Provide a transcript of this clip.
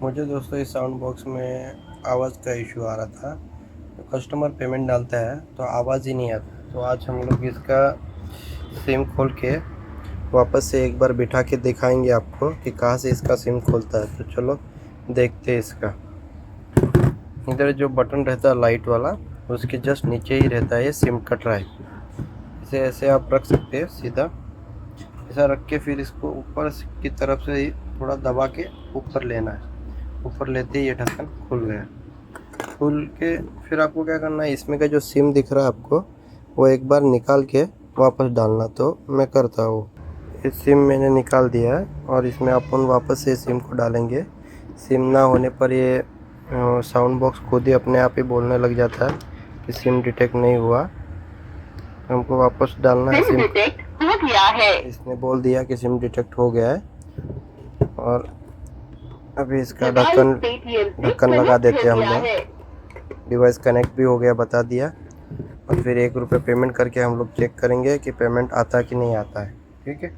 मुझे दोस्तों इस साउंड बॉक्स में आवाज़ का इशू आ रहा था। तो कस्टमर पेमेंट डालता है तो आवाज़ ही नहीं आता। तो आज हम लोग इसका सिम खोल के वापस से एक बार बिठा के दिखाएंगे आपको कि कहाँ से इसका सिम खोलता है। तो चलो देखते हैं इसका। इधर जो बटन रहता है लाइट वाला, उसके जस्ट नीचे ही रहता है ये सिम का ड्राइव। इसे ऐसे आप रख सकते हैं सीधा, ऐसा रख के फिर इसको ऊपर की तरफ से ही थोड़ा दबा के ऊपर लेना है। ऊपर लेते ही ये ढक्कन खुल गया। खुल के फिर आपको क्या करना है, इसमें का जो सिम दिख रहा है आपको, वो एक बार निकाल के वापस डालना। तो मैं करता हूँ। इस सिम मैंने निकाल दिया है और इसमें अपन वापस से सिम को डालेंगे। सिम ना होने पर ये साउंड बॉक्स खुद ही अपने आप ही बोलने लग जाता है कि सिम डिटेक्ट नहीं हुआ। हमको वापस डालना है सिम डिटेक्ट हो गया है। इसने बोल दिया कि सिम डिटेक्ट हो गया है। और अभी इसका ढक्कन लगा देते हैं हम लोग। डिवाइस कनेक्ट भी हो गया बता दिया। और फिर 1 रुपये पेमेंट करके हम लोग चेक करेंगे कि पेमेंट आता कि नहीं आता है। ठीक है।